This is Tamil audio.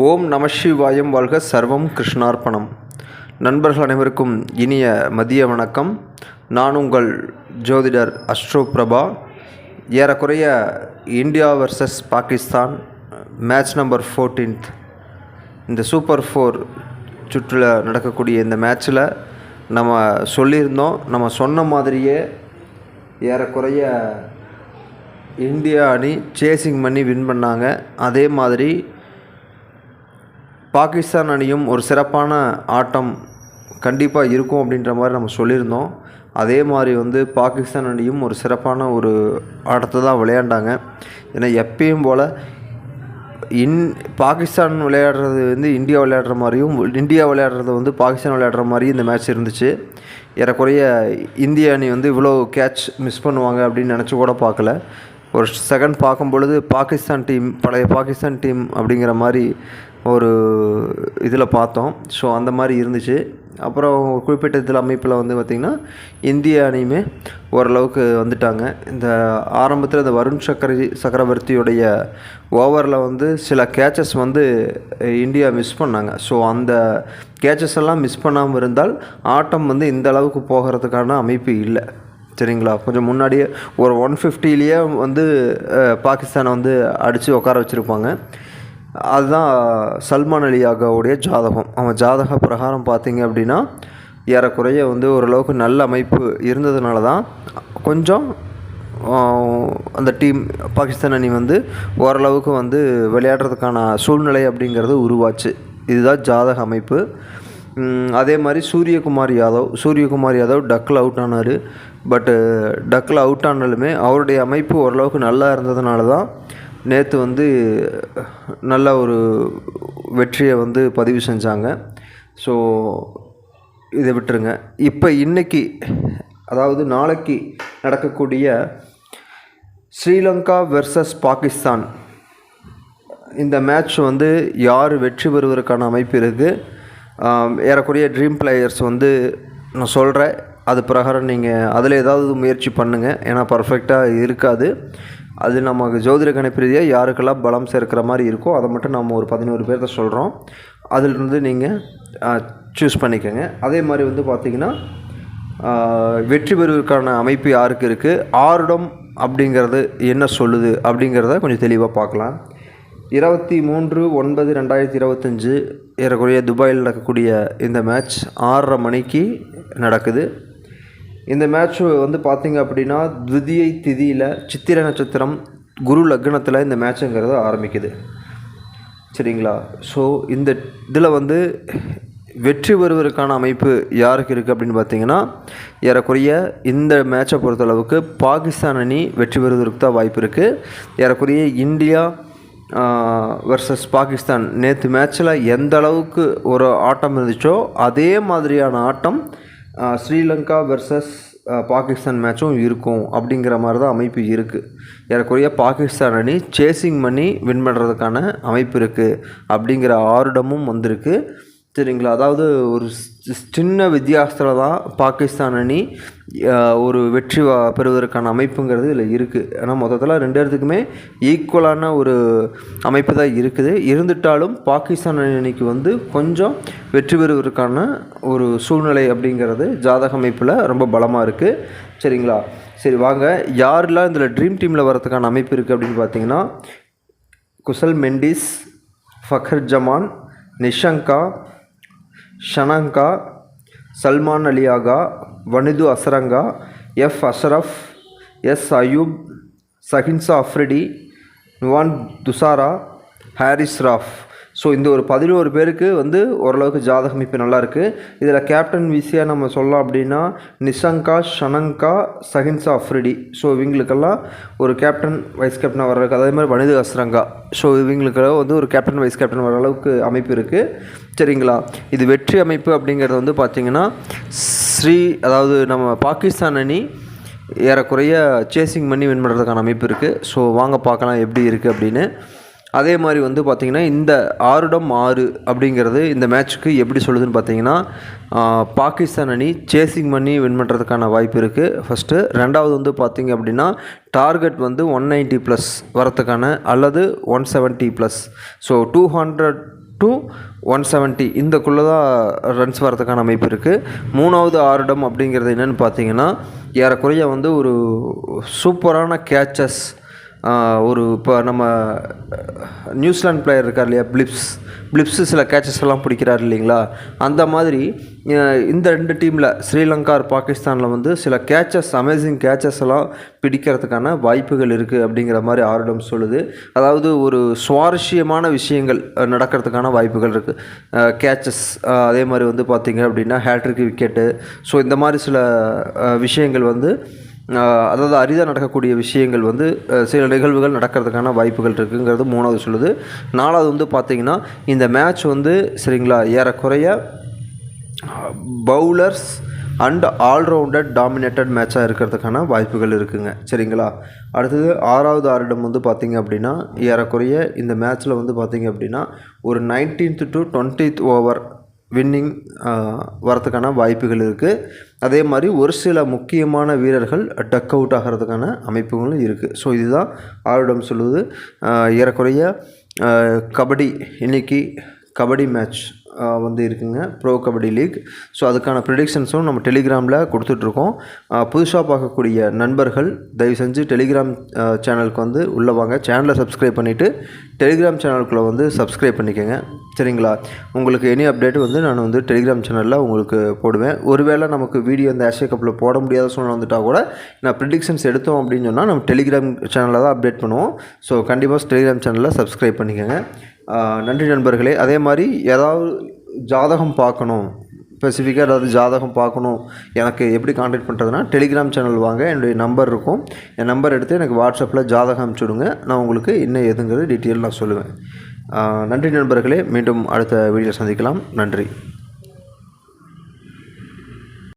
ஓம் நம சிவாயம் வாழ்க. சர்வம் கிருஷ்ணார்ப்பணம். நண்பர்கள் அனைவருக்கும் இனிய மதிய வணக்கம். நான் உங்கள் ஜோதிடர் அஸ்ட்ரோ பிரபா. ஏறக்குறைய India versus Pakistan match number 14th இந்த சூப்பர் 4 சுற்றில் நடக்கக்கூடிய இந்த மேட்ச்சில் நம்ம சொல்லியிருந்தோம். நம்ம சொன்ன மாதிரியே ஏறக்குறைய இந்தியா அணி சேசிங் பண்ணி வின் பண்ணாங்க. அதே மாதிரி பாகிஸ்தான் அணியும் ஒரு சிறப்பான ஆட்டம் கண்டிப்பாக இருக்கும் அப்படின்ற மாதிரி நம்ம சொல்லியிருந்தோம். அதே மாதிரி பாகிஸ்தான் அணியும் ஒரு சிறப்பான ஒரு ஆட்டத்தை தான் விளையாண்டாங்க. ஏன்னா எப்பயும் போல் பாகிஸ்தான் விளையாடுறது இந்தியா விளையாடுற மாதிரியும், இந்தியா விளையாடுறது பாகிஸ்தான் விளையாடுற மாதிரியும் இந்த மேட்ச் இருந்துச்சு. ஏறக்குறைய இந்திய அணி இவ்வளோ கேட்ச் மிஸ் பண்ணுவாங்க அப்படின்னு நினச்சி கூட பார்க்கல. ஒரு செகண்ட் பார்க்கும் பொழுது பழைய பாகிஸ்தான் டீம் அப்படிங்கிற மாதிரி ஒரு இதில் பார்த்தோம். ஸோ அந்த மாதிரி இருந்துச்சு. அப்புறம் குறிப்பிட்ட இதில் அமைப்பில் பார்த்திங்கன்னா இந்திய அணியுமே ஓரளவுக்கு வந்துட்டாங்க. இந்த ஆரம்பத்தில் இந்த வருண் சக்கரவர்த்தியுடைய ஓவரில் சில கேச்சஸ் இந்தியா மிஸ் பண்ணாங்க. ஸோ அந்த கேச்சஸ் எல்லாம் மிஸ் பண்ணாமல் இருந்தால் ஆட்டம் இந்த அளவுக்கு போகிறதுக்கான அமைப்பு இல்லை. சரிங்களா? கொஞ்சம் முன்னாடியே ஒரு 150லேயே பாகிஸ்தானை அடித்து உட்கார வச்சுருப்பாங்க. அதுதான் சல்மான் அலி ஆகாவுடைய ஜாதகம். அவன் ஜாதக பிரகாரம் பார்த்திங்க அப்படின்னா ஏறக்குறைய ஓரளவுக்கு நல்ல அமைப்பு இருந்ததுனால தான் கொஞ்சம் அந்த டீம் பாகிஸ்தான் அணி ஓரளவுக்கு விளையாடுறதுக்கான சூழ்நிலை அப்படிங்கிறது உருவாச்சு. இதுதான் ஜாதக அமைப்பு. அதே மாதிரி சூரியகுமார் யாதவ் டக்கில் அவுட் ஆனார். பட்டு டக்கில் அவுட் ஆனாலுமே அவருடைய அமைப்பு ஓரளவுக்கு நல்லா இருந்ததுனால தான் நேற்று நல்ல ஒரு வெற்றியை பதிவு செஞ்சாங்க. ஸோ இதை விட்டுருங்க. இப்போ இன்றைக்கி, அதாவது நாளைக்கு நடக்கக்கூடிய ஸ்ரீலங்கா வெர்சஸ் பாகிஸ்தான் இந்த மேட்ச் யார் வெற்றி பெறுவதற்கான அமைப்பு இருக்குது. ஏறக்குறைய ட்ரீம் பிளேயர்ஸ் நான் சொல்கிறேன். அது பிரகாரம் நீங்கள் அதில் ஏதாவது முயற்சி பண்ணுங்கள். ஏன்னா பர்ஃபெக்டாக இருக்காது. அது நமக்கு ஜோதிட கணிப்பு ரீதியாக யாருக்கெல்லாம் பலம் சேர்க்கிற மாதிரி இருக்கோ அதை மட்டும் நம்ம ஒரு 11 பேர்த்த சொல்கிறோம். அதிலிருந்து நீங்கள் சூஸ் பண்ணிக்கோங்க. அதே மாதிரி பார்த்திங்கன்னா வெற்றி பெறுவதற்கான அமைப்பு யாருக்கு இருக்குது, ஆருடம் அப்படிங்கிறது என்ன சொல்லுது அப்படிங்கிறத கொஞ்சம் தெளிவாக பார்க்கலாம். 23/9/2025 ஏறக்குறைய துபாயில் நடக்கக்கூடிய இந்த மேட்ச் 6:30 மணிக்கு நடக்குது. இந்த மேட்ச் பார்த்திங்க அப்படின்னா துவிதியை திதியில் சித்திரை நட்சத்திரம் குரு லக்னத்தில் இந்த மேட்சுங்கிறது ஆரம்பிக்குது. சரிங்களா? ஸோ இந்த இதில் வெற்றி பெறுவதற்கான அமைப்பு யாருக்கு இருக்குது அப்படின்னு பார்த்திங்கன்னா ஏறக்குறைய இந்த மேட்சை பொறுத்தளவுக்கு பாகிஸ்தான் அணி வெற்றி பெறுவதற்கு தான் வாய்ப்பு இருக்குது. ஏறக்குறைய இந்தியா வர்சஸ் பாகிஸ்தான் நேற்று மேட்ச்சில் எந்த அளவுக்கு ஒரு ஆட்டம் இருந்துச்சோ அதே மாதிரியான ஆட்டம் ஸ்ரீலங்கா வெர்சஸ் பாகிஸ்தான் மேட்சும் இருக்கும் அப்படிங்கிற மாதிரி தான் அமைப்பு இருக்குது. ஏறக்குறைய பாகிஸ்தான் அணி சேசிங் பண்ணி வின் பண்ணுறதுக்கான அமைப்பு இருக்குது அப்படிங்கிற ஆருடமும் வந்திருக்கு. சரிங்களா? அதாவது ஒரு சின்ன வித்தியாசத்தில் தான் பாகிஸ்தான் அணி ஒரு வெற்றி பெறுவதற்கான அமைப்புங்கிறது இதில் இருக்குது. ஏன்னா மொத்தத்தில் 2 இடத்துக்குமே ஈக்குவலான ஒரு அமைப்பு தான் இருக்குது. இருந்துட்டாலும் பாகிஸ்தான் அணிக்கு கொஞ்சம் வெற்றி பெறுவதற்கான ஒரு சூழ்நிலை அப்படிங்கிறது ஜாதக அமைப்பில் ரொம்ப பலமாக இருக்குது. சரிங்களா? சரி, வாங்க யாரெல்லாம் இதில் ட்ரீம் டீமில் வரதுக்கான அமைப்பு இருக்குது அப்படின்னு பார்த்தீங்கன்னா Kusal Mendis, Fakhar Zaman, Nissanka, Shanaka, Salman Ali Agha, Wanindu Hasaranga, F Ashraf, S Ayub, Shaheen Shah Afridi, Nuwan Thushara, Haris Rauf. So இந்த ஒரு 11 பேருக்கு ஓரளவுக்கு ஜாதக அமைப்பு நல்லாயிருக்கு. இதில் கேப்டன் விசியாக நம்ம சொல்லலாம் அப்படின்னா நிஷங்கா, ஷனங்கா, சஹின்சா அஃப்ரிடி. ஸோ இவங்களுக்கெல்லாம் ஒரு கேப்டன் வைஸ் கேப்டனாக வர்றதுக்கு, அதே மாதிரி வனிது அஸ்ரங்கா. ஸோ இவங்களுக்கெல்லாம் ஒரு கேப்டன் வைஸ் கேப்டன் வர அளவுக்கு அமைப்பு இருக்குது. சரிங்களா? இது வெற்றி அமைப்பு அப்படிங்கிறது பார்த்திங்கன்னா அதாவது நம்ம பாகிஸ்தான் அணி ஏறக்குறைய சேசிங் பண்ணி வின் பண்ணுறதுக்கான அமைப்பு இருக்குது. ஸோ வாங்க பார்க்கலாம் எப்படி இருக்குது அப்படின்னு. அதே மாதிரி பார்த்திங்கன்னா இந்த 6:6 அப்படிங்கிறது இந்த மேட்ச்சுக்கு எப்படி சொல்லுதுன்னு பார்த்திங்கன்னா பாகிஸ்தான் அணி சேசிங் பண்ணி வின் பண்ணுறதுக்கான வாய்ப்பு இருக்குது ஃபஸ்ட்டு. ரெண்டாவது பார்த்திங்க அப்படின்னா டார்கெட் 190+ வரத்துக்கான அல்லது 170+. ஸோ 200 to 170 இந்தக்குள்ளே தான் ரன்ஸ் வரதுக்கான அமைப்பு இருக்குது. 3வது ஆருடம் அப்படிங்கிறது என்னென்னு பார்த்தீங்கன்னா ஏறக்குறைய வந்து ஒரு சூப்பரான கேச்சஸ், ஒரு இப்போ நம்ம நியூசிலாந்து பிளேயர் இருக்கார் இல்லையா, பிளிப்ஸு சில கேச்சஸ் எல்லாம் பிடிக்கிறார் இல்லைங்களா, அந்த மாதிரி இந்த 2 டீமில் ஸ்ரீலங்கா பாகிஸ்தானில் வந்து சில கேச்சஸ், அமேசிங் கேச்சஸ் எல்லாம் பிடிக்கிறதுக்கான வாய்ப்புகள் இருக்குது அப்படிங்கிற மாதிரி ஆருடம் சொல்லுது. அதாவது ஒரு சுவாரஸ்யமான விஷயங்கள் நடக்கிறதுக்கான வாய்ப்புகள் இருக்குது. கேச்சஸ், அதே மாதிரி வந்து பார்த்திங்க அப்படின்னா ஹேட்ரிக் விக்கெட்டு, ஸோ இந்த மாதிரி சில விஷயங்கள் வந்து அதாவது அரிதாக நடக்கக்கூடிய விஷயங்கள் வந்து சில நிகழ்வுகள் நடக்கிறதுக்கான வாய்ப்புகள் இருக்குங்கிறது 3வது சொல்லுது. 4வது வந்து பார்த்திங்கன்னா இந்த மேட்ச் வந்து சரிங்களா ஏறக்குறைய பவுலர்ஸ் அண்ட் ஆல்ரவுண்டட் டாமினேட்டட் மேட்சாக இருக்கிறதுக்கான வாய்ப்புகள் இருக்குதுங்க. சரிங்களா. அடுத்தது 6வது ஆருடம் வந்து பார்த்திங்க அப்படின்னா ஏறக்குறைய இந்த மேட்ச்சில் வந்து பார்த்திங்க அப்படின்னா ஒரு 19th to 20th over winning வரதுக்கான வாய்ப்புகள் இருக்குது. அதே மாதிரி ஒரு சில முக்கியமான வீரர்கள் டக் அவுட் ஆகிறதுக்கான அமைப்புகளும் இருக்குது. ஸோ இதுதான் ஆருடம் சொல்லுவது. ஏறக்குறைய கபடி இன்றைக்கி கபடி மேட்ச் வந்து இருக்குங்க, ப்ரோ கபடி லீக். ஸோ அதுக்கான ப்ரிடிக்ஷன்ஸும் நம்ம டெலிகிராமில் கொடுத்துட்ருக்கோம். புதுசாக பார்க்கக்கூடிய நண்பர்கள் தயவு செஞ்சு டெலிகிராம் சேனலுக்கு வந்து உள்ளே வாங்க, சேனலை சப்ஸ்கிரைப் பண்ணிவிட்டு டெலிகிராம் சேனலுக்குள்ளே வந்து சப்ஸ்கிரைப் பண்ணிக்கோங்க. சரிங்களா. உங்களுக்கு எனி அப்டேட் வந்து நான் வந்து டெலிகிராம் சேனலில் உங்களுக்கு போடுவேன். ஒருவேளை நமக்கு வீடியோ இந்த ஏஷியா கப்பில் போட முடியாத சூழ்நிலை வந்துட்டால் கூட நான் ப்ரிடிக்ஷன்ஸ் எடுத்தோம் அப்படின்னு சொன்னால் நம்ம டெலிகிராம் சேனலில் தான் அப்டேட் பண்ணுவோம். ஸோ கண்டிப்பாக டெலிகிராம் சேனலில் சப்ஸ்கிரைப் பண்ணிக்கோங்க. நன்றி நண்பர்களே. அதே மாதிரி ஏதாவது ஜாதகம் பார்க்கணும், ஸ்பெசிஃபிக்காக ஏதாவது ஜாதகம் பார்க்கணும், எனக்கு எப்படி கான்டாக்ட் பண்ணுறதுனா டெலிகிராம் சேனல் வாங்க, என்னுடைய நம்பர் இருக்கும், என் நம்பர் எடுத்து எனக்கு வாட்ஸ்அப்பில் ஜாதகம் அனுப்பிச்சுடுங்க. நான் உங்களுக்கு இன்னும் எதுங்கிறது டீட்டெயில் நான் சொல்லுவேன். நன்றி நண்பர்களே. மீண்டும் அடுத்த வீடியோ சந்திக்கலாம். நன்றி.